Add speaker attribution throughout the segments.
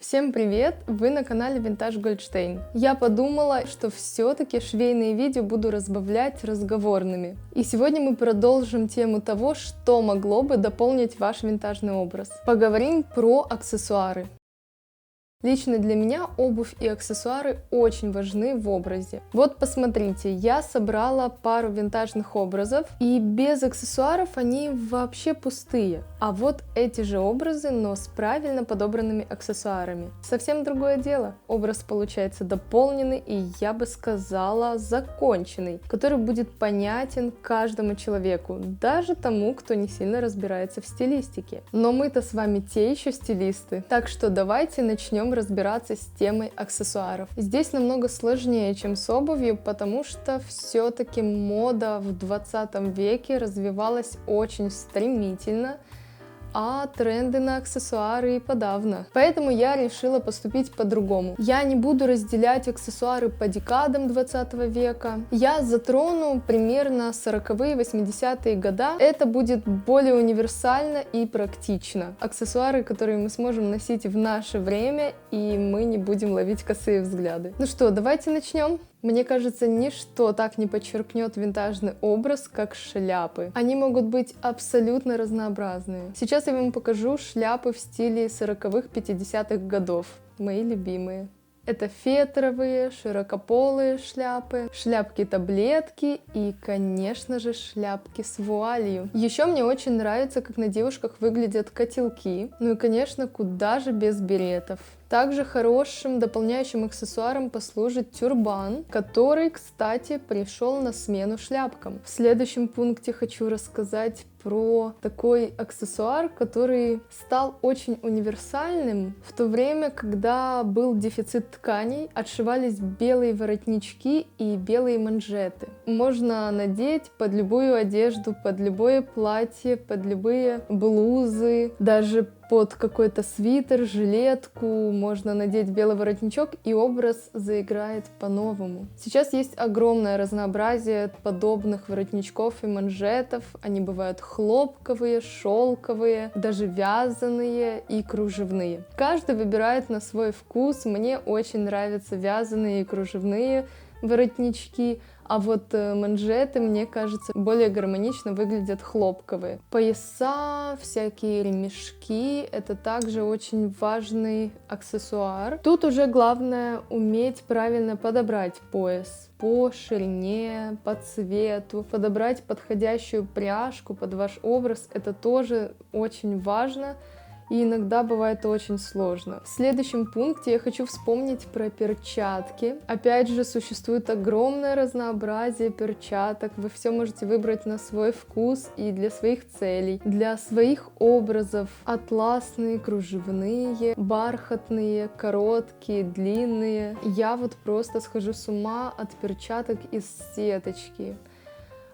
Speaker 1: Всем привет! Вы на канале Vintage Goldstein. Я подумала, что все-таки швейные видео буду разбавлять разговорными. И сегодня мы продолжим тему того, что могло бы дополнить ваш винтажный образ. Поговорим про аксессуары. Лично для меня обувь и аксессуары очень важны в образе. Вот посмотрите, я собрала пару винтажных образов, и без аксессуаров они вообще пустые. А вот эти же образы, но с правильно подобранными аксессуарами. Совсем другое дело. Образ получается дополненный и, я бы сказала, законченный, который будет понятен каждому человеку, даже тому, кто не сильно разбирается в стилистике. Но мы-то с вами те еще стилисты, так что давайте начнем разбираться с темой аксессуаров. Здесь намного сложнее, чем с обувью, потому что все-таки мода в 20 веке развивалась очень стремительно, а тренды на аксессуары и подавно. Поэтому я решила поступить по-другому. Я не буду разделять аксессуары по декадам 20 века. Я затрону примерно 40-е, 80-е года. Это будет более универсально и практично. Аксессуары, которые мы сможем носить в наше время, и мы не будем ловить косые взгляды. Ну что, давайте начнем. Мне кажется, ничто так не подчеркнет винтажный образ, как шляпы. Они могут быть абсолютно разнообразные. Сейчас я вам покажу шляпы в стиле 40-х, 50-х годов. Мои любимые. Это фетровые, широкополые шляпы, шляпки-таблетки и, конечно же, шляпки с вуалью. Еще мне очень нравится, как на девушках выглядят котелки. Ну и, конечно, куда же без беретов. Также хорошим дополняющим аксессуаром послужит тюрбан, который, кстати, пришел на смену шляпкам. В следующем пункте хочу рассказать про такой аксессуар, который стал очень универсальным в то время, когда был дефицит тканей, отшивались белые воротнички и белые манжеты. Можно надеть под любую одежду, под любое платье, под любые блузы, даже под какой-то свитер, жилетку, можно надеть белый воротничок, и образ заиграет по-новому. Сейчас есть огромное разнообразие подобных воротничков и манжетов. Они бывают хлопковые, шелковые, даже вязаные и кружевные. Каждый выбирает на свой вкус. Мне очень нравятся вязаные и кружевные воротнички, а вот манжеты, мне кажется, более гармонично выглядят хлопковые. Пояса, всякие ремешки — это также очень важный аксессуар. Тут уже главное уметь правильно подобрать пояс по ширине, по цвету, подобрать подходящую пряжку под ваш образ. Это тоже очень важно. И иногда бывает очень сложно. В следующем пункте я хочу вспомнить про перчатки. Опять же, существует огромное разнообразие перчаток. Вы все можете выбрать на свой вкус и для своих целей, для своих образов. Атласные, кружевные, бархатные, короткие, длинные. Я вот просто схожу с ума от перчаток из сеточки.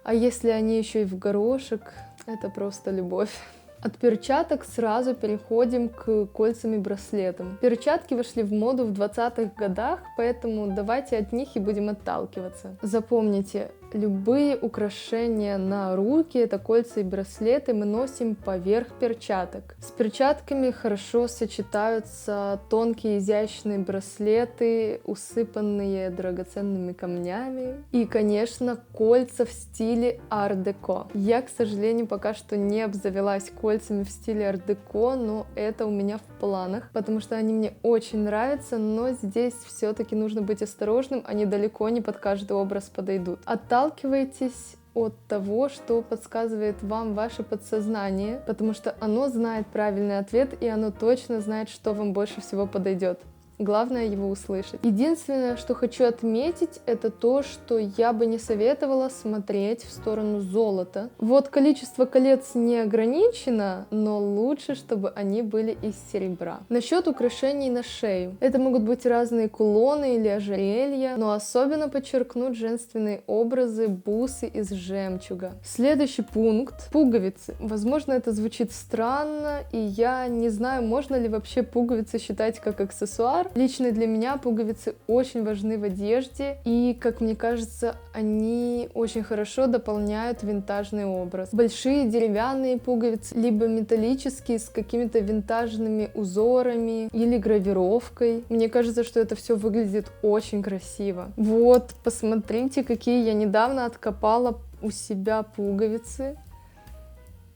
Speaker 1: А если они еще и в горошек, это просто любовь. От перчаток сразу переходим к кольцам и браслетам. Перчатки вошли в моду в 20-х годах, поэтому давайте от них и будем отталкиваться. Запомните, любые украшения на руки, это кольца и браслеты, мы носим поверх перчаток. С перчатками хорошо сочетаются тонкие изящные браслеты, усыпанные драгоценными камнями. И, конечно, кольца в стиле ар-деко. Я, к сожалению, пока что не обзавелась кольцами в стиле ар-деко, но это у меня в планах, потому что они мне очень нравятся, но здесь все-таки нужно быть осторожным, они далеко не под каждый образ подойдут. Отталкивайтесь от того, что подсказывает вам ваше подсознание, потому что оно знает правильный ответ, и оно точно знает, что вам больше всего подойдет. Главное его услышать. Единственное, что хочу отметить, это то, что я бы не советовала смотреть в сторону золота. Вот количество колец не ограничено, но лучше, чтобы они были из серебра. Насчет украшений на шею. Это могут быть разные кулоны или ожерелья, но особенно подчеркнут женственные образы бусы из жемчуга. Следующий пункт — пуговицы. Возможно, это звучит странно, и я не знаю, можно ли вообще пуговицы считать как аксессуар, аксессуар. Лично для меня пуговицы очень важны в одежде, и, как мне кажется, они очень хорошо дополняют винтажный образ. Большие деревянные пуговицы, либо металлические с какими-то винтажными узорами или гравировкой. Мне кажется, что это все выглядит очень красиво. Вот, посмотрите, какие я недавно откопала у себя пуговицы.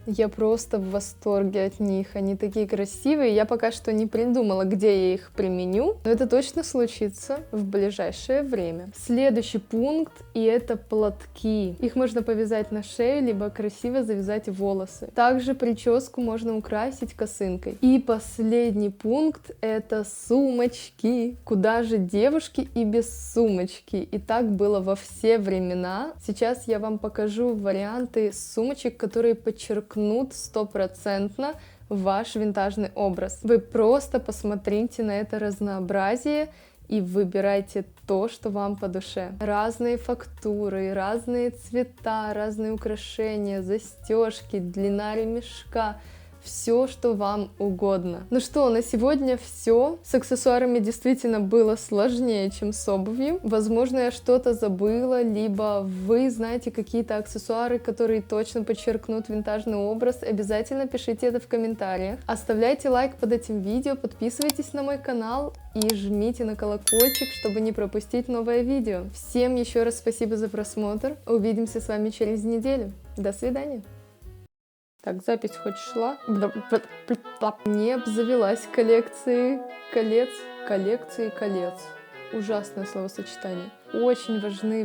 Speaker 1: Я просто в восторге от них. Они такие красивые. Я пока что не придумала, где я их применю, но это точно случится в ближайшее время. Следующий пункт, и это платки. Их можно повязать на шею, либо красиво завязать в волосы. Также прическу можно украсить косынкой. И последний пункт, это сумочки. Куда же девушки и без сумочки? И так было во все времена. Сейчас я вам покажу варианты сумочек, которые подчеркнут 100% ваш винтажный образ. Вы просто посмотрите на это разнообразие и выбирайте то, что вам по душе. Разные фактуры, разные цвета, разные украшения, застежки, длина ремешка. Все, что вам угодно. Ну что, на сегодня все. С аксессуарами действительно было сложнее, чем с обувью. Возможно, я что-то забыла, либо вы знаете какие-то аксессуары, которые точно подчеркнут винтажный образ. Обязательно пишите это в комментариях. Оставляйте лайк под этим видео, подписывайтесь на мой канал и жмите на колокольчик, чтобы не пропустить новое видео. Всем еще раз спасибо за просмотр. Увидимся с вами через неделю. До свидания. Так, запись хоть шла? Не обзавелась коллекцией колец. Ужасное словосочетание. Очень важны...